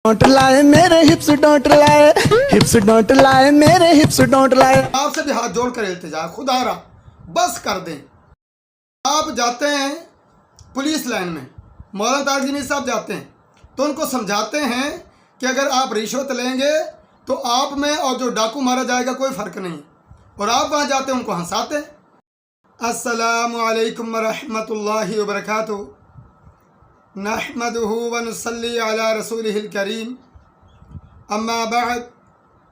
Don't لائے میرے ہپس don't لائے ہپس ڈونٹ لائے میرے ہپس ڈونٹ لائے. آپ سے بھی ہاتھ جوڑ کر التجا خدا را بس کر دیں. آپ جاتے ہیں پولیس لائن میں، مولانا تاجدین صاحب جاتے ہیں تو ان کو سمجھاتے ہیں کہ اگر آپ رشوت لیں گے تو آپ میں اور جو ڈاکو مارا جائے گا کوئی فرق نہیں، اور آپ وہاں جاتے ہیں ان کو ہنساتے ہیں. السلام علیکم ورحمۃ اللہ وبرکاتہ. نحمدہ ونصلی علی رسولہ الکریم. اما بعد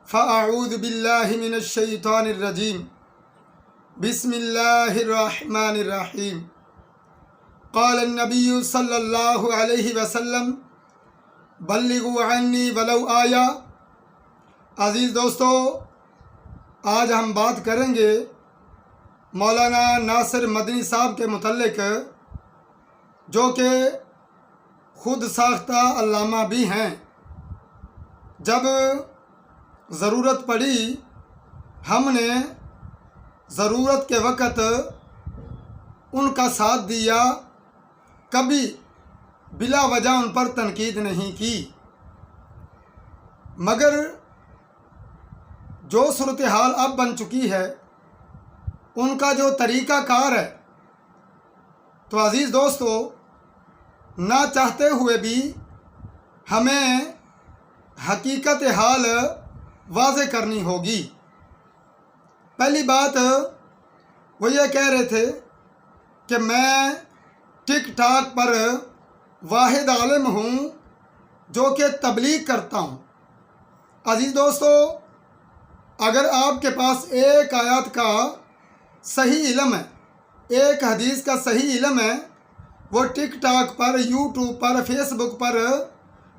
فاعوذ باللہ من الشیطان الرجیم. بسم اللہ الرحمن الرحیم. قال النبی صلی اللہ علیہ وسلم بلغوا عنی ولو آیا. عزیز دوستو، آج ہم بات کریں گے مولانا ناصر مدنی صاحب کے متعلق، جو کہ خود ساختہ علامہ بھی ہیں. جب ضرورت پڑی ہم نے ضرورت کے وقت ان کا ساتھ دیا، کبھی بلا وجہ ان پر تنقید نہیں کی. مگر جو صورتحال اب بن چکی ہے، ان کا جو طریقہ کار ہے، تو عزیز دوستو نہ چاہتے ہوئے بھی ہمیں حقیقت حال واضح کرنی ہوگی. پہلی بات وہ یہ کہہ رہے تھے کہ میں ٹک ٹاک پر واحد عالم ہوں جو کہ تبلیغ کرتا ہوں. عزیز دوستو، اگر آپ کے پاس ایک آیات کا صحیح علم ہے، ایک حدیث کا صحیح علم ہے، وہ ٹک ٹاک پر، یوٹیوب پر، فیس بک پر،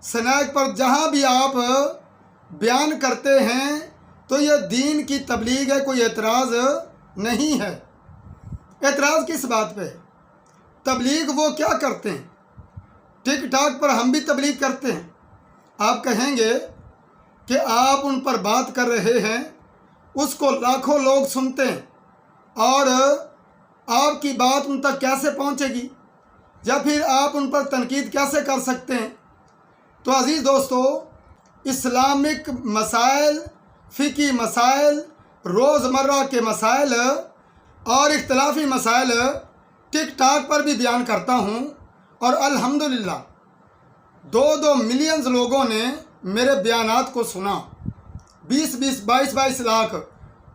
سنیک پر، جہاں بھی آپ بیان کرتے ہیں تو یہ دین کی تبلیغ ہے، کوئی اعتراض نہیں ہے. اعتراض کس بات پہ؟ تبلیغ وہ کیا کرتے ہیں؟ ٹک ٹاک پر ہم بھی تبلیغ کرتے ہیں. آپ کہیں گے کہ آپ ان پر بات کر رہے ہیں، اس کو لاکھوں لوگ سنتے ہیں، اور آپ کی بات ان تک کیسے پہنچے گی، یا پھر آپ ان پر تنقید کیسے کر سکتے ہیں؟ تو عزیز دوستو، اسلامک مسائل، فقہی مسائل، روزمرہ کے مسائل اور اختلافی مسائل ٹک ٹاک پر بھی بیان کرتا ہوں، اور الحمدللہ 2 ملینز لوگوں نے میرے بیانات کو سنا. 20 22 لاکھ،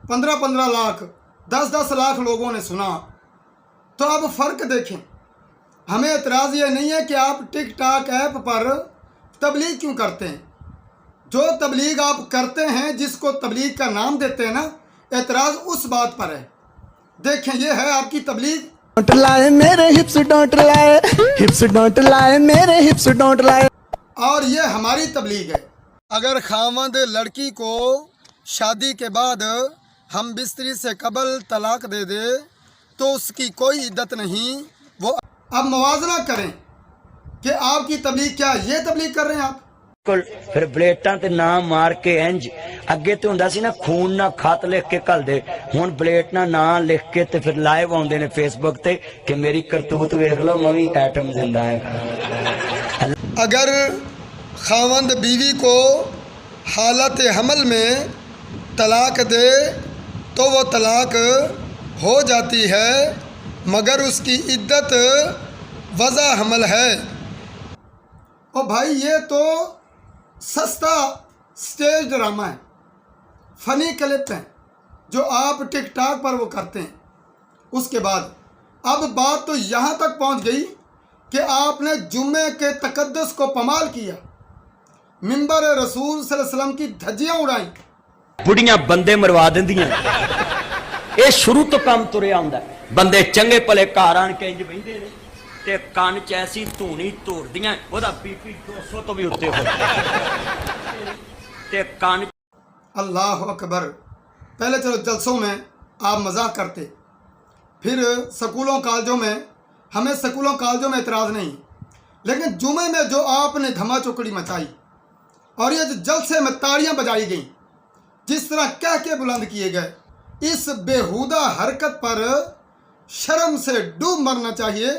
15 لاکھ، 10 لاکھ لوگوں نے سنا. تو اب فرق دیکھیں. ہمیں اعتراض یہ نہیں ہے کہ آپ ٹک ٹاک ایپ پر تبلیغ کیوں کرتے ہیں. جو تبلیغ آپ کرتے ہیں، جس کو تبلیغ کا نام دیتے ہیں نا، اعتراض اس بات پر ہے. دیکھیں، یہ ہے آپ کی تبلیغ. ڈونٹ لائے میرے ہپس ڈونٹ لائے ہپس ڈونٹ لائے میرے ہپس ڈونٹ لائے. اور یہ ہماری تبلیغ ہے. اگر خاوند لڑکی کو شادی کے بعد ہم بستری سے قبل طلاق دے دے تو اس کی کوئی عدت نہیں. وہ اب موازنہ کریں کہ آپ کی تبلیغ کیا یہ تبلیغ کر رہے ہیں آپ. پھر بلیٹاں تے نام مار کے انج اگے تے ہوندا سی نا، خون نہ خط لکھ کے کل دے، ہن بلیٹ نہ نام لکھ کے تے پھر لائیو آوندے نے فیس بک تے کہ میری کرتوت ویکھ لو، میں وی ایٹم زندہ ہے. اگر خاوند بیوی کو حالت حمل میں طلاق دے تو وہ طلاق ہو جاتی ہے، مگر اس کی عدت وضع حمل ہے. او بھائی، یہ تو سستا سٹیج ڈرامہ ہے، فنی کلپ ہیں جو آپ ٹک ٹاک پر وہ کرتے ہیں. اس کے بعد اب بات تو یہاں تک پہنچ گئی کہ آپ نے جمعے کے تقدس کو پامال کیا، منبر رسول صلی اللہ علیہ وسلم کی دھجیاں اڑائیں. بڑیاں بندے مروا دیندیاں. اے شروع تو کام تریا ہوندا ہے. بندے چنگے پلے گھر آن کے انج بہندے نے تے کان چ ایسی دھونی توڑدیاں، اودا بی پی 200 تو بھی اتے ہو تے کان. اللہ اکبر. پہلے چلو جلسوں میں آپ مزاح کرتے، پھر سکولوں کالجوں میں، ہمیں سکولوں کالجوں میں اعتراض نہیں، لیکن جمعے میں جو آپ نے دھما چوکڑی مچائی اور یہ جو جلسے میں تاڑیاں بجائی گئیں، جس طرح کہہ کے بلند کیے گئے، اس بےہودہ حرکت پر شرم سے ڈوب مرنا چاہیے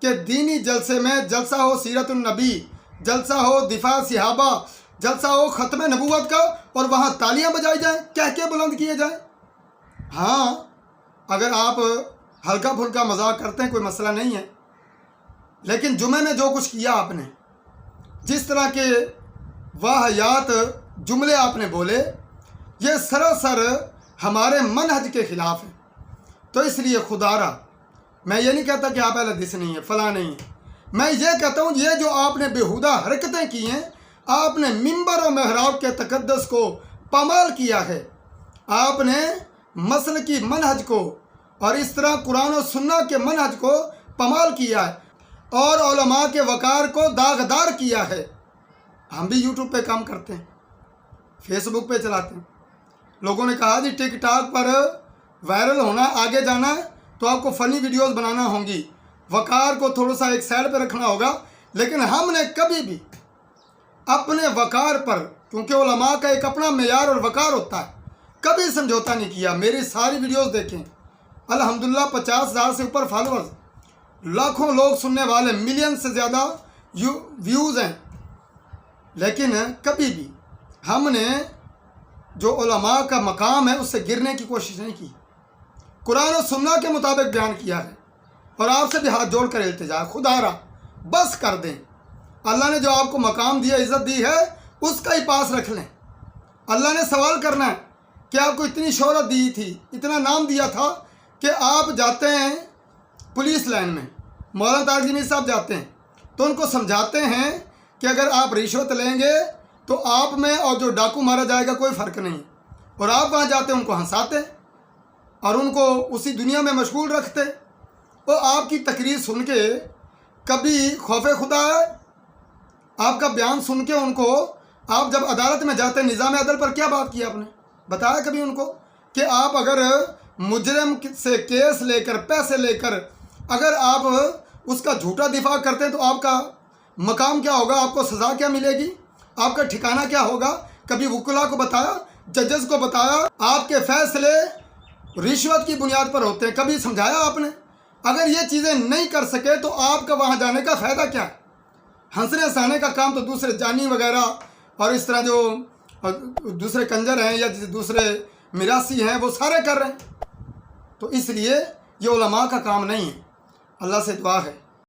کہ دینی جلسے میں جلسہ ہو سیرت النبی، جلسہ ہو دفاع صحابہ، جلسہ ہو ختم نبوت کا اور وہاں تالیاں بجائی جائیں، کہہ کے بلند کیے جائیں۔ ہاں اگر آپ ہلکا پھلکا مذاق کرتے ہیں کوئی مسئلہ نہیں ہے، لیکن جمعے میں جو کچھ کیا آپ نے، جس طرح کے واہیات جملے آپ نے بولے، یہ سراسر ہمارے منہج کے خلاف ہے۔ تو اس لیے خدا را میں یہ نہیں کہتا کہ آپ اہل حدیث نہیں ہیں، فلاں نہیں ہیں، میں یہ کہتا ہوں یہ جو آپ نے بےہودہ حرکتیں کی ہیں، آپ نے منبر و محراب کے تقدس کو پامال کیا ہے، آپ نے مسلکی منہج کو اور اس طرح قرآن و سنت کے منہج کو پامال کیا ہے اور علماء کے وقار کو داغدار کیا ہے۔ ہم بھی یوٹیوب پہ کام کرتے ہیں، فیس بک پہ چلاتے ہیں۔ لوگوں نے کہا جی ٹک ٹاک پر وائرل ہونا، آگے جانا ہے تو آپ کو فنی ویڈیوز بنانا ہوں گی، وقار کو تھوڑا سا ایک سائڈ پہ رکھنا ہوگا، لیکن ہم نے کبھی بھی اپنے وقار پر، کیونکہ علماء کا ایک اپنا معیار اور وقار ہوتا ہے، کبھی سمجھوتا نہیں کیا۔ میری ساری ویڈیوز دیکھیں، الحمدللہ 50,000 سے اوپر فالوورز، لاکھوں لوگ سننے والے، ملین سے زیادہ ویوز ہیں، لیکن کبھی بھی ہم نے جو علماء کا مقام ہے اس سے گرنے کی کوشش نہیں کی، قرآن و سنت کے مطابق بیان کیا ہے۔ اور آپ سے بھی ہاتھ جوڑ کر التجا ہے، خدا را بس کر دیں، اللہ نے جو آپ کو مقام دیا، عزت دی ہے، اس کا ہی پاس رکھ لیں۔ اللہ نے سوال کرنا ہے کہ آپ کو اتنی شہرت دی تھی، اتنا نام دیا تھا کہ آپ جاتے ہیں پولیس لائن میں، مولانا طارق جمیل صاحب جاتے ہیں تو ان کو سمجھاتے ہیں کہ اگر آپ رشوت لیں گے تو آپ میں اور جو ڈاکو مارا جائے گا کوئی فرق نہیں، اور آپ وہاں جاتے ان کو ہنساتے اور ان کو اسی دنیا میں مشغول رکھتے۔ اور آپ کی تقریر سن کے کبھی خوف خدا ہے؟ آپ کا بیان سن کے ان کو، آپ جب عدالت میں جاتے ہیں نظام عدل پر کیا بات کی آپ نے بتایا کبھی ان کو کہ آپ اگر مجرم سے کیس لے کر، پیسے لے کر اگر آپ اس کا جھوٹا دفاع کرتے ہیں تو آپ کا مقام کیا ہوگا، آپ کو سزا کیا ملے گی، آپ کا ٹھکانہ کیا ہوگا؟ کبھی وکلا کو بتایا، ججز کو بتایا؟ آپ کے فیصلے رشوت کی بنیاد پر ہوتے ہیں، کبھی سمجھایا آپ نے؟ اگر یہ چیزیں نہیں کر سکے تو آپ کا وہاں جانے کا فائدہ کیا ہے؟ ہنسنے ہنسانے کا کام تو دوسرے جانی وغیرہ اور اس طرح جو دوسرے کنجر ہیں یا دوسرے میراثی ہیں وہ سارے کر رہے ہیں۔ تو اس لیے یہ علماء کا کام نہیں ہے۔ اللہ سے دعا ہے